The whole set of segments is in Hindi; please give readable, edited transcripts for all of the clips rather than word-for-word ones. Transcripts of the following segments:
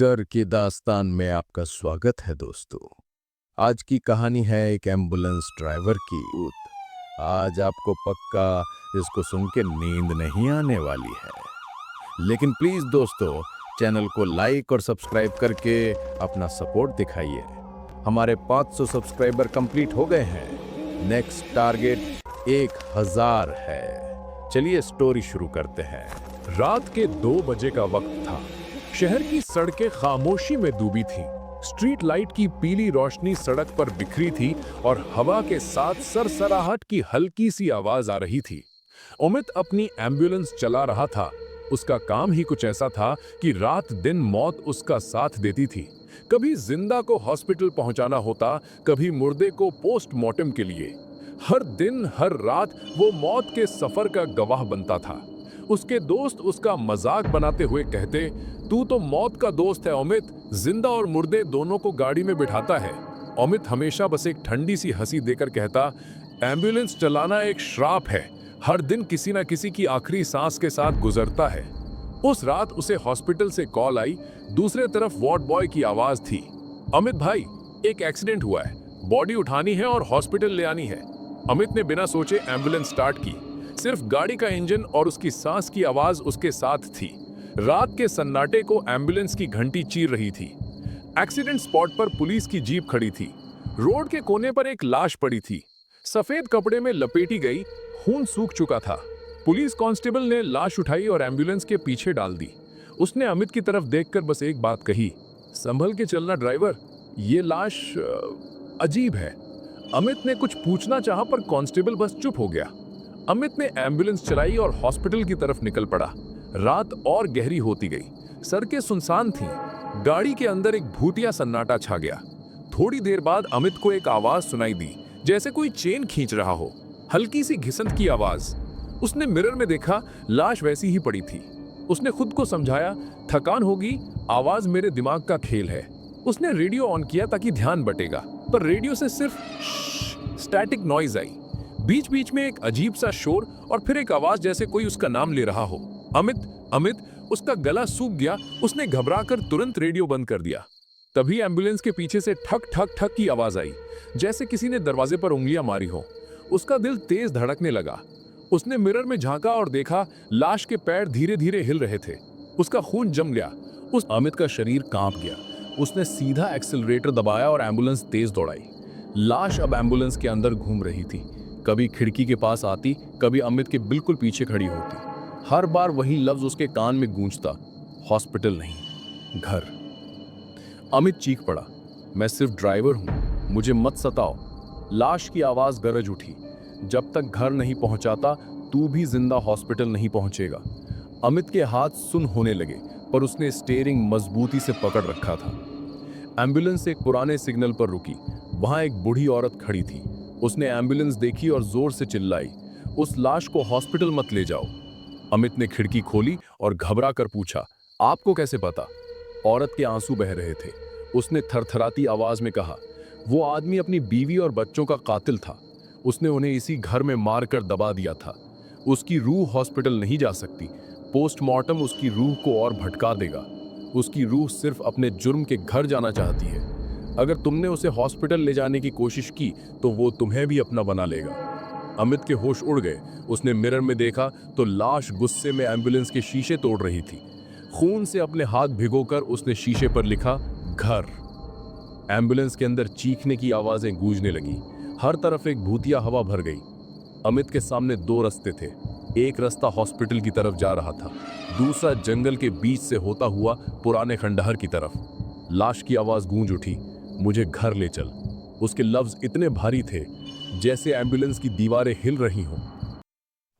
डर की दास्तान में आपका स्वागत है दोस्तों। आज की कहानी है एक एम्बुलेंस ड्राइवर की। आज आपको पक्का इसको सुन के नींद नहीं आने वाली है, लेकिन प्लीज दोस्तों चैनल को लाइक और सब्सक्राइब करके अपना सपोर्ट दिखाइए। हमारे 500 सब्सक्राइबर कंप्लीट हो गए हैं। नेक्स्ट टारगेट 1000 है। चलिए स्टोरी शुरू करते हैं। रात के 2 बजे का वक्त था। शहर की सड़कें खामोशी में डूबी थीं। स्ट्रीट लाइट की पीली रोशनी सड़क पर बिखरी थी और हवा के साथ सरसराहट की हल्की सी आवाज आ रही थी। अमित अपनी एम्बुलेंस चला रहा था। उसका काम ही कुछ ऐसा था कि रात दिन मौत उसका साथ देती थी। कभी जिंदा को हॉस्पिटल पहुंचाना होता, कभी मुर्दे को पोस्टमार्टम के लिए। हर दिन हर रात वो मौत के सफर का गवाह बनता था। उसके दोस्त उसका मजाक बनाते हुए कहते, तू तो मौत का दोस्त है अमित, जिंदा और मुर्दे दोनों को गाड़ी में बिठाता है। अमित हमेशा बस एक ठंडी सी हंसी देकर कहता, एम्बुलेंस चलाना एक श्राप है, हर दिन किसी ना किसी की आखिरी सांस के साथ गुजरता है। उस रात उसे हॉस्पिटल से कॉल आई। दूसरे तरफ वार्ड बॉय की आवाज थी, अमित भाई एक एक्सीडेंट हुआ है, बॉडी उठानी है और हॉस्पिटल ले आनी है। अमित ने बिना सोचे एम्बुलेंस स्टार्ट की। सिर्फ गाड़ी का इंजन और उसकी सांस की आवाज उसके साथ थी। रात के सन्नाटे को एम्बुलेंस की घंटी चीर रही थी। एक्सीडेंट स्पॉट पर पुलिस की जीप खड़ी थी। रोड के कोने पर एक लाश पड़ी थी, सफेद कपड़े में लपेटी गई, खून सूख चुका था। पुलिस कांस्टेबल ने लाश उठाई और एम्बुलेंस के पीछे डाल दी। उसने अमित की तरफ देखकर बस एक बात कही, संभल के चलना ड्राइवर, ये लाश अजीब है। अमित ने कुछ पूछना चाहा पर कांस्टेबल बस चुप हो गया। अमित ने एम्बुलेंस चलाई और हॉस्पिटल की तरफ निकल पड़ा। रात और गहरी होती गई। सड़कें सुनसान थीं। गाड़ी के अंदर एक भूतिया सन्नाटा छा गया। थोड़ी देर बाद अमित को एक आवाज सुनाई दी, जैसे कोई चेन खींच रहा हो, हल्की सी घिसंत की आवाज। उसने मिरर में देखा, लाश वैसी ही पड़ी थी। उसने खुद को समझाया, थकान होगी, आवाज मेरे दिमाग का खेल है। उसने रेडियो ऑन किया ताकि ध्यान बटेगा, पर रेडियो से सिर्फ स्टैटिक नॉइज आई। बीच बीच में एक अजीब सा शोर और फिर एक आवाज जैसे कोई उसका नाम ले रहा हो, अमित अमित। उसका गला सूख गया। उसने घबराकर तुरंत रेडियो बंद कर दिया। तभी एम्बुलेंस के पीछे से ठक ठक ठक की आवाज आई, जैसे किसी ने दरवाजे पर उंगलियां मारी हो। उसका दिल तेज धड़कने लगा। उसने मिरर में झांका और देखा, लाश के पैर धीरे धीरे हिल रहे थे। उसका खून जम गया। उस अमित का शरीर कांप गया। उसने सीधा एक्सेलरेटर दबाया और एम्बुलेंस तेज दौड़ाई। लाश अब एम्बुलेंस के अंदर घूम रही थी। कभी खिड़की के पास आती, कभी अमित के बिल्कुल पीछे खड़ी होती। हर बार वही लफ्ज उसके कान में गूंजता, हॉस्पिटल नहीं, घर। अमित चीख पड़ा, मैं सिर्फ ड्राइवर हूं, मुझे मत सताओ। लाश की आवाज गरज उठी, जब तक घर नहीं पहुंचाता तू भी जिंदा हॉस्पिटल नहीं पहुंचेगा। अमित के हाथ सुन्न होने लगे, पर उसने स्टीयरिंग मजबूती से पकड़ रखा था। एम्बुलेंस एक पुराने सिग्नल पर रुकी। वहां एक बूढ़ी औरत खड़ी थी। उसने एम्बुलेंस देखी और जोर से चिल्लाई, उस लाश को हॉस्पिटल मत ले जाओ। अमित ने खिड़की खोली और घबरा कर पूछा, आपको कैसे पता? औरत के आंसू बह रहे थे। उसने थरथराती आवाज में कहा, वो आदमी अपनी बीवी और बच्चों का कातिल था। उसने उन्हें इसी घर में मारकर दबा दिया था। उसकी रूह हॉस्पिटल नहीं जा सकती। पोस्टमार्टम उसकी रूह को और भटका देगा। उसकी रूह सिर्फ अपने जुर्म के घर जाना चाहती है। अगर तुमने उसे हॉस्पिटल ले जाने की कोशिश की तो वो तुम्हें भी अपना बना लेगा। अमित के होश उड़ गए। उसने मिरर में देखा तो लाश गुस्से में एम्बुलेंस के शीशे तोड़ रही थी। खून से अपने हाथ भिगोकर उसने शीशे पर लिखा, घर। एम्बुलेंस के अंदर चीखने की आवाजें गूंजने लगी। हर तरफ एक भूतिया हवा भर गई। अमित के सामने 2 रास्ते थे। एक रास्ता हॉस्पिटल की तरफ जा रहा था, दूसरा जंगल के बीच से होता हुआ पुराने खंडहर की तरफ। लाश की आवाज गूंज उठी, मुझे घर ले चल। उसके लफ्ज इतने भारी थे जैसे एम्बुलेंस की दीवारें हिल रही हों।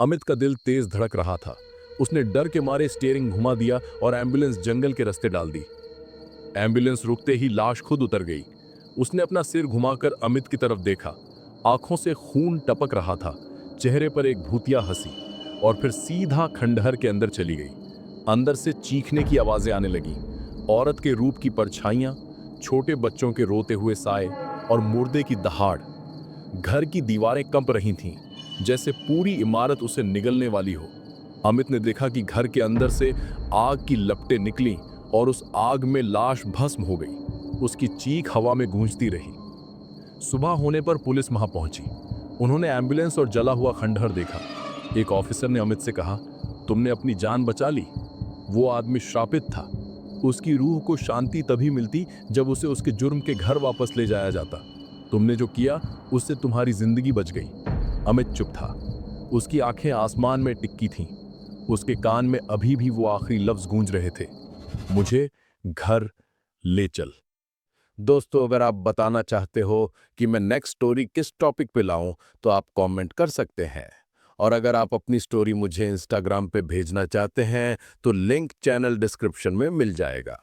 अमित का दिल तेज धड़क रहा था। उसने डर के मारे स्टीयरिंग घुमा दिया और एम्बुलेंस जंगल के रास्ते डाल दी। एम्बुलेंस रुकते ही लाश खुद उतर गई। उसने अपना सिर घुमाकर अमित की तरफ देखा। आंखों से खून टपक रहा था, चेहरे पर एक भूतिया हंसी, और फिर सीधा खंडहर के अंदर चली गई। अंदर से चीखने की आवाजें आने लगी। औरत के रूप की परछाइयां, छोटे बच्चों के रोते हुए साए और मुर्दे की दहाड़। घर की दीवारें कंप रही थीं, जैसे पूरी इमारत उसे निगलने वाली हो। अमित ने देखा कि घर के अंदर से आग की लपटें निकली और उस आग में लाश भस्म हो गई। उसकी चीख हवा में गूंजती रही। सुबह होने पर पुलिस वहां पहुंची। उन्होंने एम्बुलेंस और जला हुआ खंडहर देखा। एक ऑफिसर ने अमित से कहा, तुमने अपनी जान बचा ली। वो आदमी श्रापित था। उसकी रूह को शांति तभी मिलती जब उसे उसके जुर्म के घर वापस ले जाया जाता। तुमने जो किया उससे तुम्हारी जिंदगी बच गई। अमित चुप था। उसकी आंखें आसमान में टिक्की थीं। उसके कान में अभी भी वो आखिरी लफ्ज गूंज रहे थे, मुझे घर ले चल। दोस्तों, अगर आप बताना चाहते हो कि मैं नेक्स्ट स्टोरी किस टॉपिक पे लाऊं तो आप कमेंट कर सकते हैं। और अगर आप अपनी स्टोरी मुझे इंस्टाग्राम पे भेजना चाहते हैं तो लिंक चैनल डिस्क्रिप्शन में मिल जाएगा।